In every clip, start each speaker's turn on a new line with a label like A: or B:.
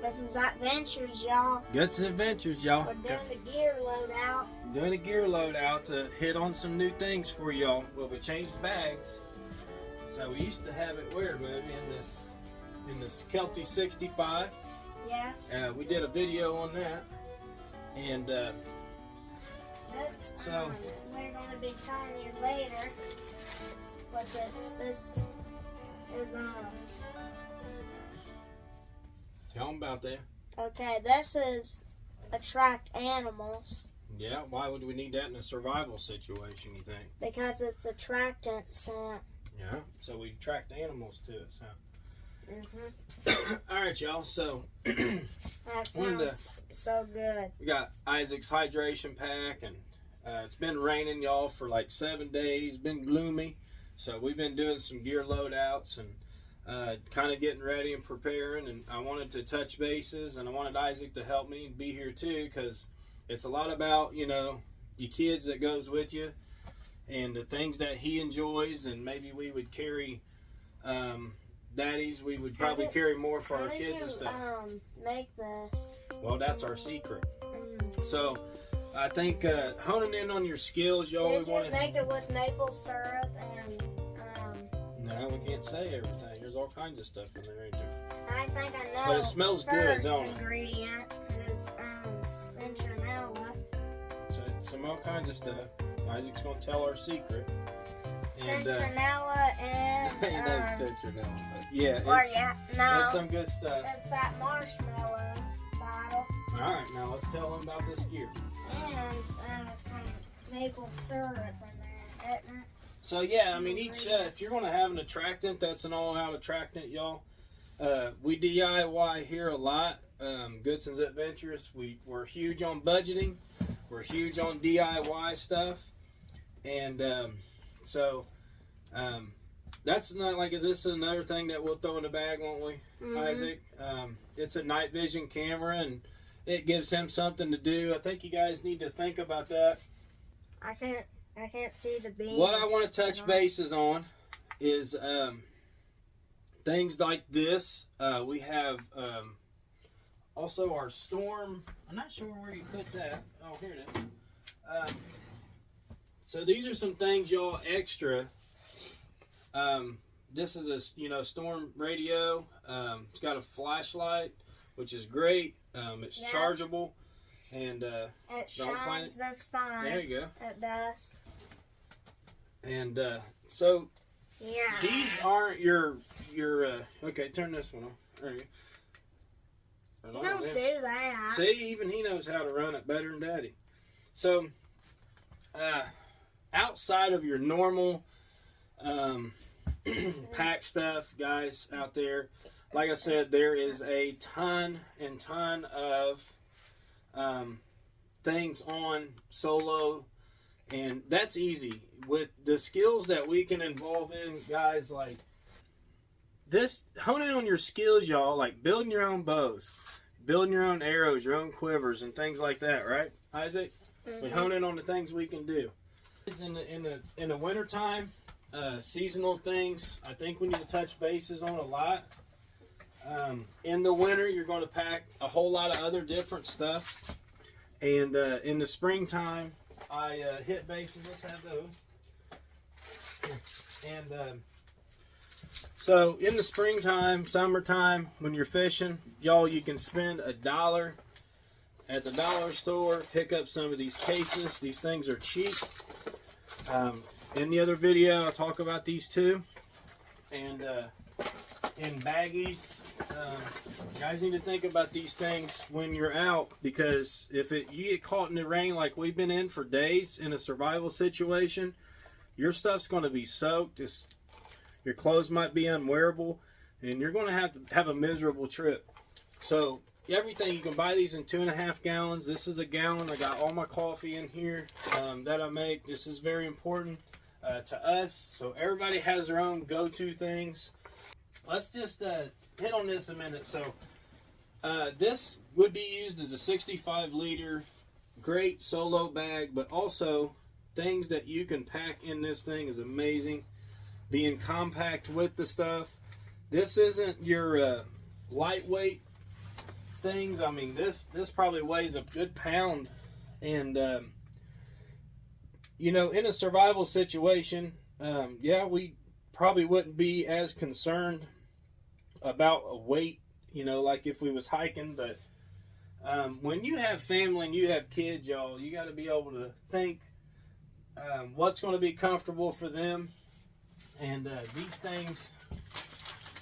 A: Good's Adventures, y'all.
B: Good's Adventures, y'all.
A: We're doing the gear loadout.
B: Doing a gear loadout to hit on some new things for y'all. Well, we changed bags. So we used to have it where, baby? In this Kelty 65.
A: Yeah.
B: We did a video on that. And
A: This,
B: so
A: we're going to be telling you later what this is
B: tell them about that.
A: Okay, this is attract animals.
B: Yeah, why would we need that in a survival situation, you think?
A: Because it's attractant scent.
B: Yeah, so we attract animals to it, so.
A: Mm-hmm.
B: All right, y'all, so
A: That sounds so good.
B: we got Isaac's hydration pack, and it's been raining, y'all, for like 7 days. Been gloomy, so we've been doing some gear loadouts and kind of getting ready and preparing. And I wanted to touch bases, and I wanted Isaac to help me and be here too, because it's a lot about, you know, your kids that goes with you and the things that he enjoys. And maybe we would carry daddies, we would probably carry more for our kids and stuff.
A: Make this?
B: Well, that's our secret.
A: Mm.
B: So I think honing in on your skills, y'all.
A: Did you make it with maple syrup and
B: No, we can't say everything. There's all kinds of stuff in there, ain't there?
A: I think I know.
B: But it smells good, don't it?
A: First ingredient is citronella.
B: So it's some all kinds of stuff. Isaac's gonna tell our secret. And
A: Citronella and
B: he knows citronella, but yeah,
A: or
B: it's,
A: yeah, no,
B: it's some good stuff.
A: it's that marshmallow bottle
B: All right, now let's tell them about this gear.
A: and some maple syrup in there, isn't it?
B: So yeah, I mean, each if you're gonna have an attractant, that's an all-out attractant, y'all. We DIY here a lot. Goodson's Adventures. We're huge on budgeting. We're huge on DIY stuff, and that's not like, is this another thing that we'll throw in the bag, won't we,
A: Mm-hmm.
B: Isaac? It's a night vision camera, and it gives him something to do. I think you guys need to think about that.
A: I can't see the beam.
B: What I want to touch bases on is things like this. We have also our storm. I'm not sure where you put that. Oh, here it is. So these are some things, y'all, extra. This is a storm radio. It's got a flashlight, which is great. It's chargeable, and
A: it shines this fine.
B: there you go.
A: It does.
B: And so
A: Yeah.
B: these aren't your okay, turn this one on. There you go.
A: You don't do that.
B: See, even he knows how to run it better than Daddy. So outside of your normal pack stuff, guys, out there, like I said, there is a ton of things on solo, and that's easy with the skills that we can involve in, guys. Like this, honing on your skills, y'all, like building your own bows, building your own arrows, your own quivers, and things like that, right, Isaac?
A: Mm-hmm.
B: We hone in on the things we can do. In the winter time, seasonal things, I think we need to touch bases on a lot. In the winter, you're going to pack a whole lot of other different stuff, and in the springtime, I hit bases. Let's have those. And so in the springtime, summertime, when you're fishing, y'all, you can spend $1 at the dollar store, pick up some of these cases. These things are cheap. In the other video, I'll talk about these too. And in baggies, you guys need to think about these things when you're out, because if you get caught in the rain like we've been in for days in a survival situation, your stuff's going to be soaked. Your clothes might be unwearable, and you're going to have a miserable trip. So everything, you can buy these in 2.5 gallons. This is a gallon. I got all my coffee in here that I make. This is very important to us. So everybody has their own go-to things. Let's just hit on this a minute. So this would be used as a 65-liter great solo bag, but also things that you can pack in this thing is amazing. Being compact with the stuff. This isn't your lightweight things. I mean, this probably weighs a good pound, and you know, in a survival situation, yeah, we probably wouldn't be as concerned about a weight, you know, like if we was hiking. But when you have family and you have kids, y'all, you got to be able to think what's going to be comfortable for them. And these things,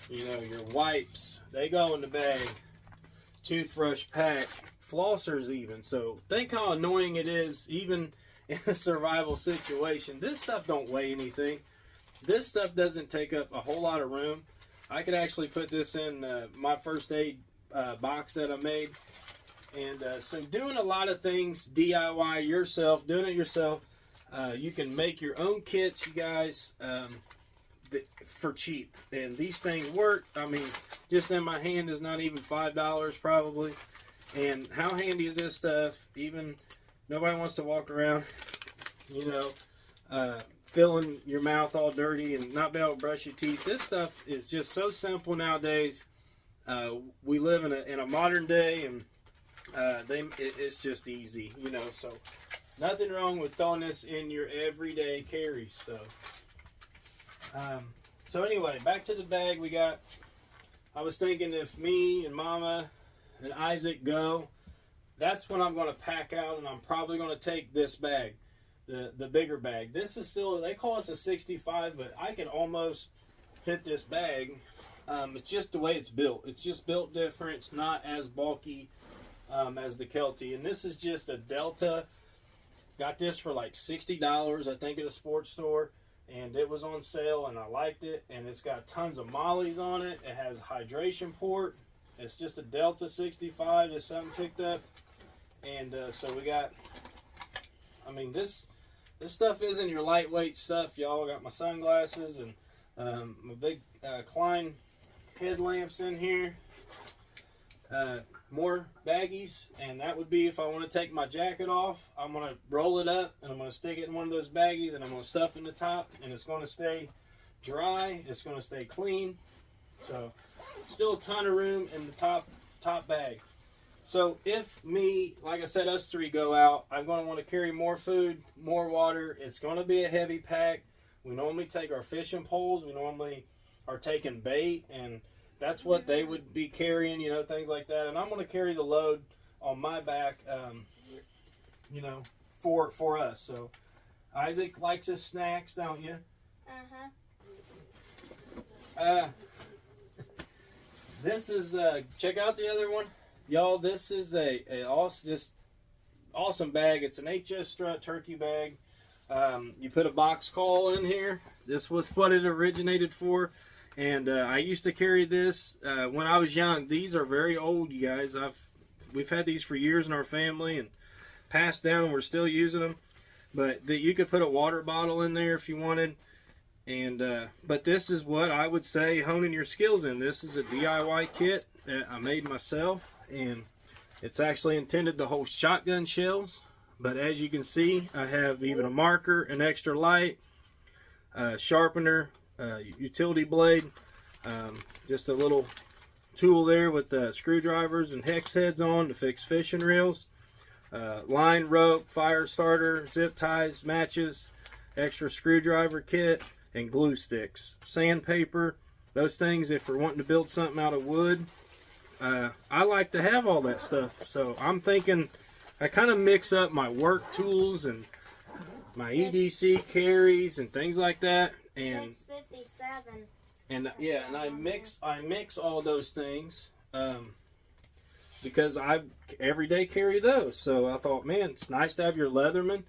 B: you know, your wipes, they go in the bag. Toothbrush pack, flossers even. So think how annoying it is, even in a survival situation. This stuff don't weigh anything. This stuff doesn't take up a whole lot of room. I could actually put this in my first aid box that I made. And so doing a lot of things DIY yourself, doing it yourself, you can make your own kits, you guys, for cheap. And these things work. I mean, just in my hand is not even $5 probably. And how handy is this stuff? Even nobody wants to walk around, you know, filling your mouth all dirty and not being able to brush your teeth. This stuff is just so simple nowadays. We live in a modern day, and it's just easy, you know. So nothing wrong with throwing this in your everyday carry stuff. So anyway, back to the bag we got. I was thinking if me and Mama and Isaac go, that's when I'm going to pack out, and I'm probably going to take this bag, the bigger bag. This is still, they call us a 65, but I can almost fit this bag. It's just the way it's built. It's just built different. It's not as bulky as the Kelty. And this is just a Delta. Got this for like $60, I think, at a sports store. And it was on sale, and I liked it. And it's got tons of mollies on it. It has a hydration port. It's just a Delta 65. Just something picked up. And so we got, I mean, this stuff isn't your lightweight stuff, y'all. I got my sunglasses and my big Klein headlamps in here. More baggies, and that would be if I want to take my jacket off. I'm going to roll it up, and I'm going to stick it in one of those baggies, and I'm going to stuff in the top, and it's going to stay dry. It's going to stay clean. So still a ton of room in the top bag. So if me, like I said, us three go out, I'm going to want to carry more food, more water. It's going to be a heavy pack. We normally take our fishing poles. We normally are taking bait, and that's what they would be carrying, you know, things like that. And I'm going to carry the load on my back, you know, for us. So Isaac likes his snacks, don't you? Uh-huh. This is, check out the other one. Y'all, this is just awesome bag. It's an HS Strut turkey bag. You put a box call in here. This was what it originated for. And I used to carry this when I was young. These are very old, you guys. We've had these for years in our family and passed down, and we're still using them. But you could put a water bottle in there if you wanted. And but this is what I would say honing your skills in. This is a DIY kit that I made myself, and it's actually intended to hold shotgun shells. But as you can see, I have even a marker, an extra light, sharpener, utility blade, just a little tool there with screwdrivers and hex heads on to fix fishing reels, line, rope, fire starter, zip ties, matches, extra screwdriver kit, and glue sticks, sandpaper, those things if we're wanting to build something out of wood. I like to have all that stuff, so I'm thinking I kind of mix up my work tools and my EDC carries and things like that. And
A: 657.
B: And yeah, and I mix all those things because I every day carry those. So I thought, man, it's nice to have your Leatherman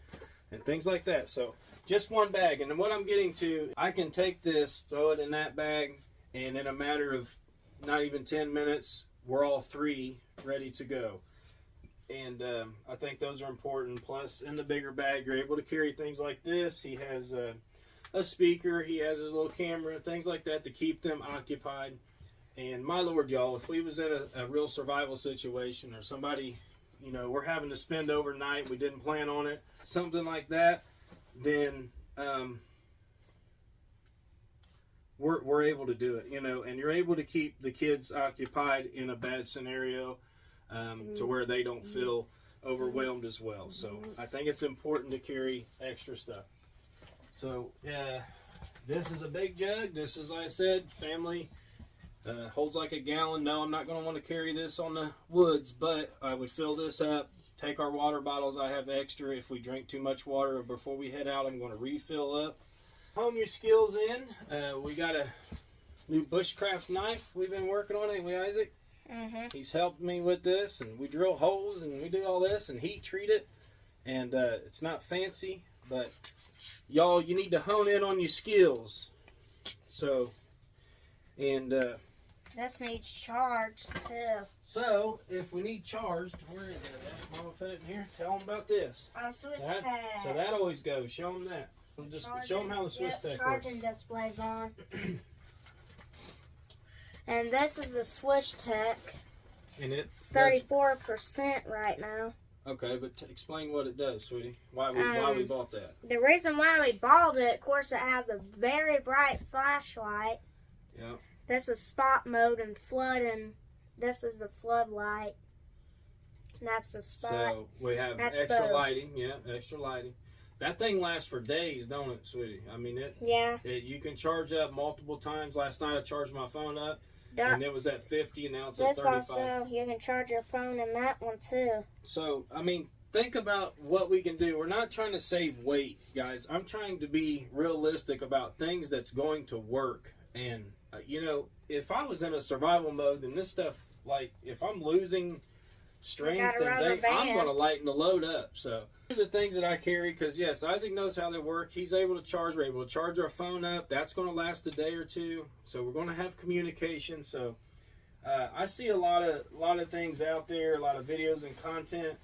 B: and things like that. So just one bag. And what I'm getting to, I can take this, throw it in that bag, and in a matter of not even 10 minutes, we're all three ready to go. And I think those are important. Plus, in the bigger bag, you're able to carry things like this. He has a speaker, he has his little camera, things like that to keep them occupied. And my Lord, y'all, if we was in a real survival situation, or somebody, you know, we're having to spend overnight, we didn't plan on it, something like that, then we're able to do it, you know. And you're able to keep the kids occupied in a bad scenario. to where they don't feel overwhelmed as well. So I think it's important to carry extra stuff. So this is a big jug. This is, like I said, family holds like a gallon. No, I'm not going to want to carry this on the woods, but I would fill this up, take our water bottles I have extra if we drink too much water. Before we head out, I'm going to refill up. Home your skills in. We got a new bushcraft knife we've been working on, ain't we, Isaac? He's helped me with this, and we drill holes and we do all this and heat treat it, and it's not fancy, but y'all, you need to hone in on your skills. So, and
A: this needs charged too.
B: So if we need charged, where is it at? Mama put it in here. Tell them about this.
A: Switch tag.
B: So that always goes. Show them that. Just show them how the switch tag works.
A: Charging display's on. And this is the switch tech.
B: And
A: it's 34% right now.
B: Okay, but explain what it does, sweetie. Why we bought that?
A: The reason why we bought it, of course, it has a very bright flashlight.
B: Yeah.
A: This is spot mode and flood, and this is the floodlight. And that's the spot.
B: So we have extra lighting. Yeah, extra lighting. That thing lasts for days, don't it, sweetie? I mean, you can charge up multiple times. Last night I charged my phone up, and it was at 50, and now it's at 35.
A: Also, you can charge your phone in that one, too.
B: So, I mean, think about what we can do. We're not trying to save weight, guys. I'm trying to be realistic about things that's going to work. And, you know, if I was in a survival mode, then this stuff, like, if I'm losing strength and things, I'm going to lighten the load up. So, these are the things that I carry, because, yes, Isaac knows how they work. He's able to charge. We're able to charge our phone up. That's going to last a day or two. So, we're going to have communication. So, I see a lot of things out there, a lot of videos and content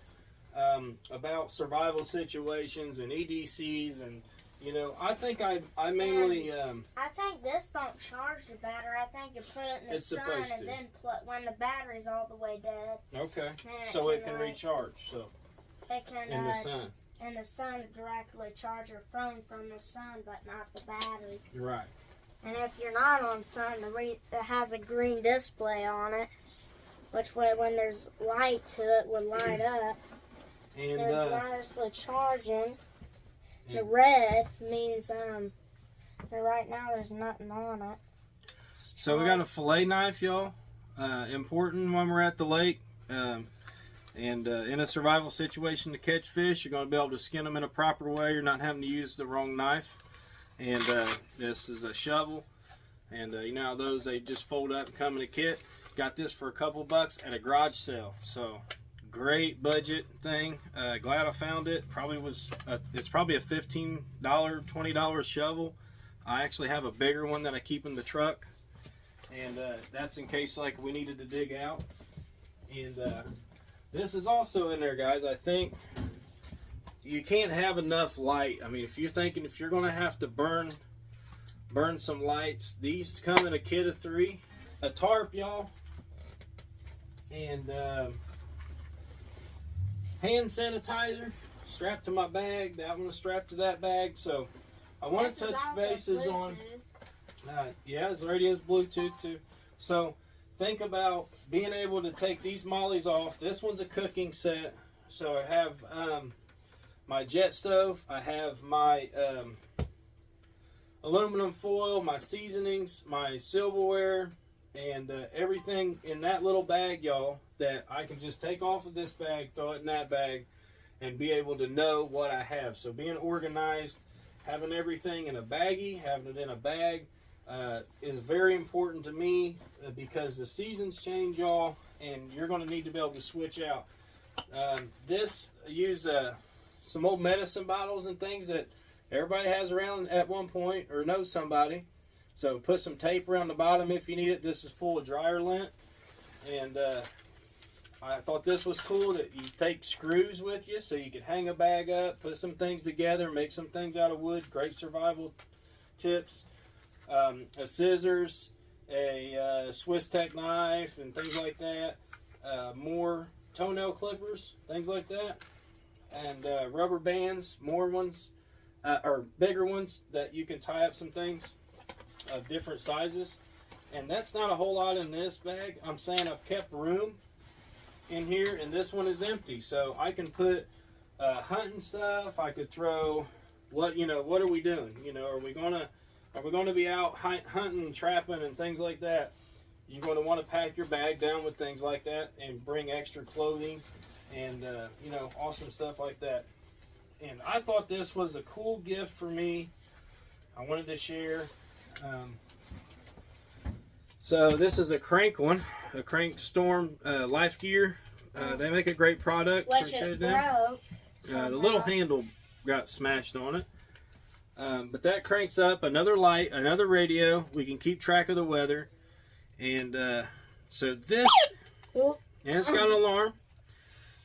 B: about survival situations and EDCs, and you know, I think I mainly
A: I think this don't charge the battery. I think you put it in the sun and then when the battery's all the way dead.
B: Okay. So it can recharge. So
A: it can
B: in the sun.
A: In the sun, directly charge your phone from the sun, but not the battery.
B: You're right.
A: And if you're not on sun, it has a green display on it, which way when there's light to it would light up. And it's wirelessly charging. The red means that right now there's nothing on it.
B: So we got a fillet knife, y'all. Important when we're at the lake. And in a survival situation to catch fish, you're going to be able to skin them in a proper way. You're not having to use the wrong knife. And this is a shovel. And you know how those, they just fold up and come in a kit. Got this for a couple bucks at a garage sale. So great budget thing. Glad I found it. It's probably a $15, $20 shovel. I actually have a bigger one that I keep in the truck. And that's in case like we needed to dig out. And this is also in there, guys. I think you can't have enough light. I mean, if you're thinking if you're going to have to burn some lights, these come in a kit of 3. A tarp, y'all. And hand sanitizer strapped to my bag. That one is strapped to that bag. So I want to touch bases on. Yeah, his radio's Bluetooth too. So think about being able to take these mollies off. This one's a cooking set. So I have my jet stove. I have my aluminum foil, my seasonings, my silverware, and everything in that little bag, y'all, that I can just take off of this bag, throw it in that bag, and be able to know what I have. So being organized, having everything in a baggie, having it in a bag, is very important to me because the seasons change, y'all, and you're going to need to be able to switch out. Use some old medicine bottles and things that everybody has around at one point or knows somebody. So put some tape around the bottom if you need it. This is full of dryer lint. And I thought this was cool that you take screws with you so you could hang a bag up, put some things together, make some things out of wood. Great survival tips. A scissors, a Swiss Tech knife, and things like that. More toenail clippers, things like that. And rubber bands, more ones, or bigger ones that you can tie up some things of different sizes. And that's not a whole lot in this bag. I'm saying I've kept room in here, and this one is empty. So I can put hunting stuff. I could throw what are we doing? Are we gonna be out hunting, trapping, and things like that? You're going to want to pack your bag down with things like that, and bring extra clothing, and awesome stuff like that. And I thought this was a cool gift for me. I wanted to share. So this is a crank one, a Crank Storm Life Gear. They make a great product.
A: Which it broke.
B: The little handle got smashed on it. But that cranks up another light, another radio. We can keep track of the weather. And so this, and it's got an alarm.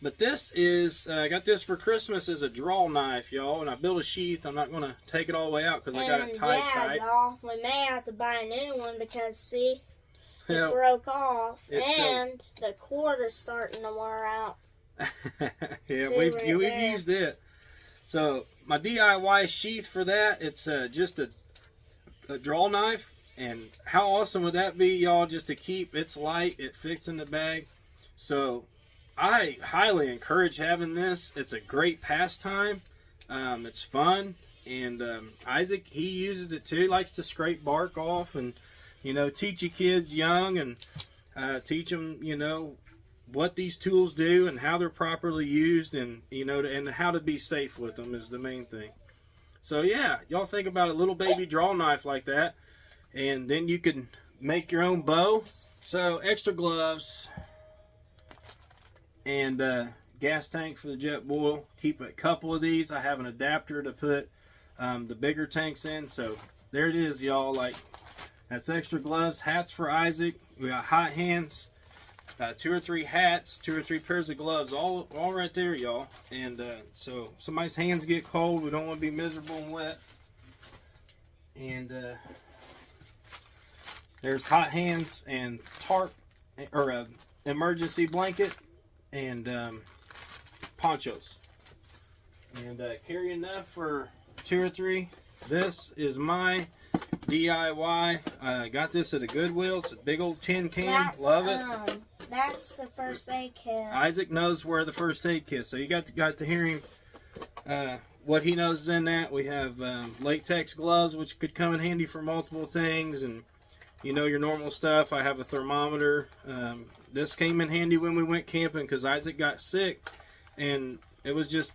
B: But this is, I got this for Christmas as a draw knife, y'all. And I built a sheath. I'm not going to take it all the way out because I got it tight.
A: Y'all, we may have to buy a new one because, see, it broke off. And the cord is starting to wear out.
B: Yeah, we've used it. So my DIY sheath for that, it's just a draw knife. And how awesome would that be, y'all, just to keep, it's light, it fits in the bag. So I highly encourage having this. It's a great pastime. It's fun. And Isaac, he uses it too. He likes to scrape bark off and, teach your kids young and teach them, what these tools do and how they're properly used, and, and how to be safe with them is the main thing. So yeah, y'all think about a little baby draw knife like that. And then you can make your own bow. So extra gloves and gas tank for the jet boil. Keep a couple of these. I have an adapter to put the bigger tanks in. So there it is, y'all. Like, that's extra gloves. Hats for Isaac. We got hot hands. 2 or 3 hats. 2 or 3 pairs of gloves. All right there, y'all. And so somebody's hands get cold. We don't want to be miserable and wet. And there's hot hands and tarp, or a emergency blanket, and ponchos. And carry enough for 2 or 3. This is my DIY. Got this at a Goodwill. It's a big old tin can. Love it.
A: That's the first aid kit.
B: Isaac knows where the first aid kit. So you got to hear him. What he knows is in that. We have latex gloves, which could come in handy for multiple things, and your normal stuff. I have a thermometer. This came in handy when we went camping because Isaac got sick, and it was just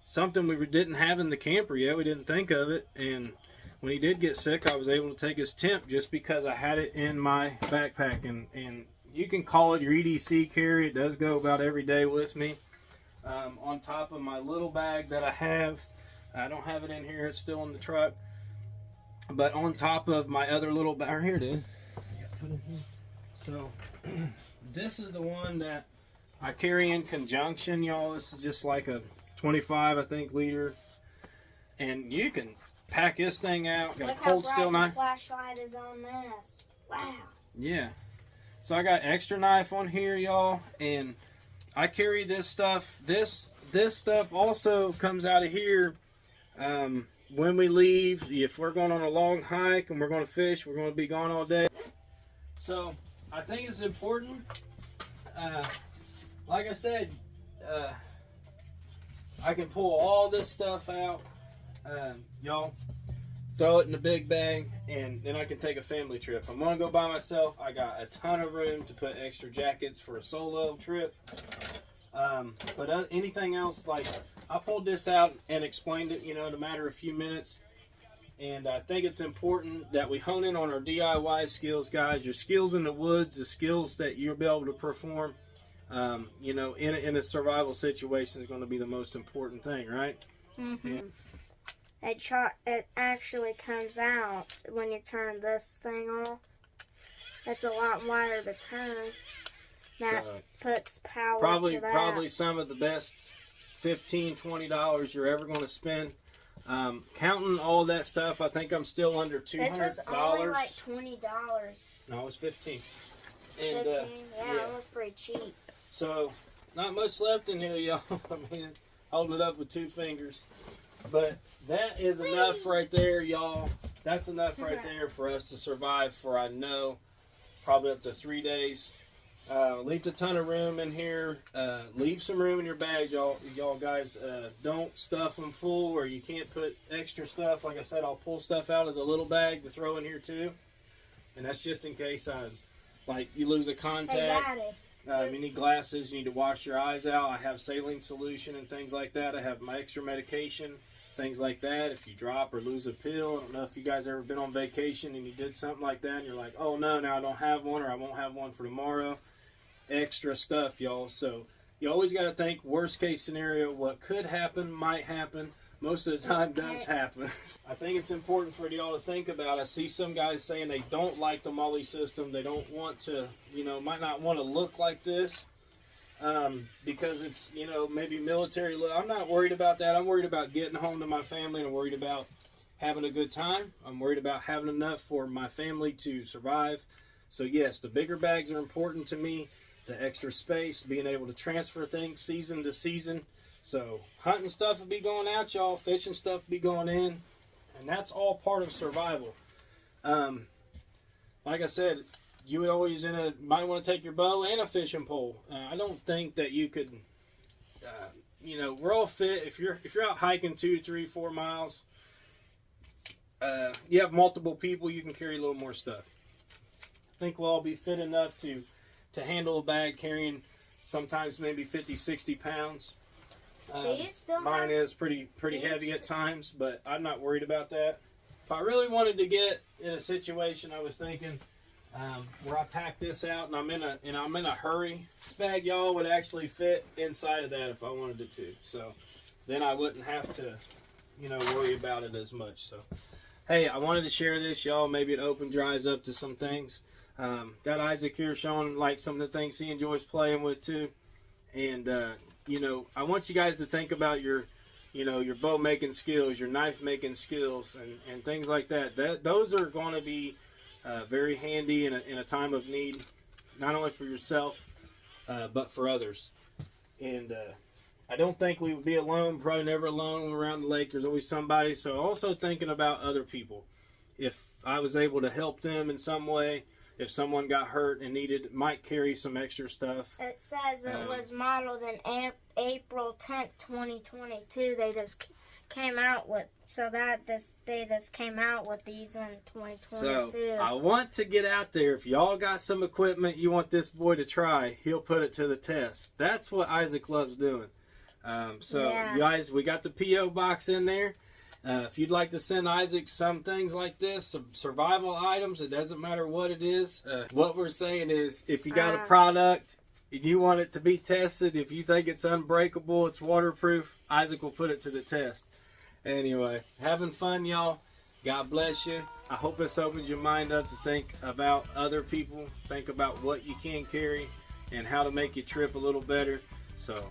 B: something we didn't have in the camper yet. We didn't think of it, and when he did get sick, I was able to take his temp just because I had it in my backpack. And you can call it your EDC carry. It does go about every day with me. On top of my little bag that I have. I don't have it in here. It's still in the truck. But on top of my other little bag, here it is. So this is the one that I carry in conjunction, y'all. This is just like a 25, I think, liter. And you can pack this thing out. Got a cold steel knife.
A: Flashlight is on this. Wow.
B: Yeah. So I got extra knife on here, y'all, and I carry this stuff. This stuff also comes out of here. When we leave, if we're going on a long hike and we're going to fish, we're going to be gone all day. So I think it's important. Like I said, I can pull all this stuff out, y'all, throw it in the big bag, and then I can take a family trip. If I'm going to go by myself, I got a ton of room to put extra jackets for a solo trip. But anything else, like, I pulled this out and explained it, in a matter of a few minutes. And I think it's important that we hone in on our DIY skills, guys. Your skills in the woods, the skills that you'll be able to perform, in a survival situation is going to be the most important thing, right?
A: Mm-hmm. Yeah. It actually comes out when you turn this thing off. It's a lot wider to turn. That puts power to that.
B: Probably some of the best $15, $20 you're ever going to spend. Counting all that stuff, I think I'm still under $200.
A: This was only like $20.
B: No, it was $15.
A: And, 15? Yeah, it was pretty cheap.
B: So, not much left in here, y'all. I mean, holding it up with 2 fingers. But that is enough right there, y'all. That's enough right there for us to survive for, I know, probably up to 3 days. Leaves a ton of room in here. Leave some room in your bags, y'all guys. Don't stuff them full or you can't put extra stuff. Like I said, I'll pull stuff out of the little bag to throw in here too. And that's just in case like you lose a contact. You need glasses, you need to wash your eyes out. I have saline solution and things like that. I have my extra medication, things like that. If you drop or lose a pill, I don't know if you guys ever been on vacation and you did something like that and you're like, oh no, now I don't have one or I won't have one for tomorrow. Extra stuff, y'all. So you always got to think worst case scenario. What could happen might happen. Most of the time does happen. I think it's important for y'all to think about. I see some guys saying they don't like the Molly system. They don't want to, might not want to look like this because it's, maybe military look. I'm not worried about that. I'm worried about getting home to my family, and I'm worried about having a good time. I'm worried about having enough for my family to survive. So yes, the bigger bags are important to me. The extra space, being able to transfer things season to season. So hunting stuff will be going out, y'all. Fishing stuff will be going in. And that's all part of survival. Like I said, you would always might want to take your bow and a fishing pole. I don't think that you could, we're all fit. If you're out hiking 2, 3, 4 miles, you have multiple people, you can carry a little more stuff. I think we'll all be fit enough to handle a bag carrying sometimes maybe 50, 60 pounds. Mine is pretty heavy at times, but I'm not worried about that. If I really wanted to get in a situation, I was thinking where I pack this out and I'm in a hurry, this bag, y'all, would actually fit inside of that if I wanted it to. So then I wouldn't have to, worry about it as much. So hey, I wanted to share this, y'all. Maybe it opens your eyes up to some things. Got Isaac here showing like some of the things he enjoys playing with too. And, I want you guys to think about your bow making skills, your knife making skills, and things like that. Those are going to be very handy in a time of need, not only for yourself, but for others. And I don't think we would be alone, probably never alone when we're around the lake. There's always somebody. So also thinking about other people. If I was able to help them in some way, if someone got hurt and might carry some extra stuff.
A: It says it was modeled in April 10th, 2022. They just came out with, they just came out with these in 2022.
B: So I want to get out there. If y'all got some equipment you want this boy to try, he'll put it to the test. That's what Isaac loves doing. Guys, we got the P.O. box in there. If you'd like to send Isaac some things like this, some survival items, it doesn't matter what it is. What we're saying is, if you got a product, if you want it to be tested, if you think it's unbreakable, it's waterproof, Isaac will put it to the test. Anyway, having fun, y'all. God bless you. I hope this opens your mind up to think about other people, think about what you can carry, and how to make your trip a little better. So,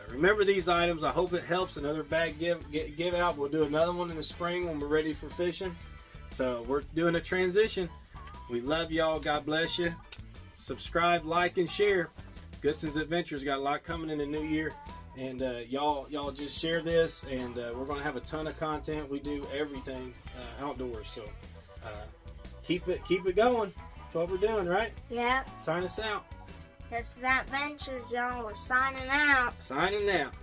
B: remember these items. I hope it helps. Another bag give out. We'll do another one in the spring when we're ready for fishing. So we're doing a transition. We love y'all. God bless you. Subscribe, like, and share. Goodson's Adventures got a lot coming in the new year. And y'all just share this. And we're going to have a ton of content. We do everything outdoors. So keep it going. That's what we're doing, right?
A: Yeah.
B: Sign us out.
A: This is Adventures, y'all. We're signing out.
B: Signing out.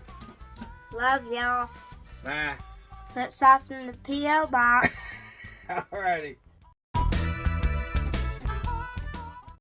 A: Love y'all.
B: Bye.
A: Put stuff in the P.O. box.
B: Alrighty.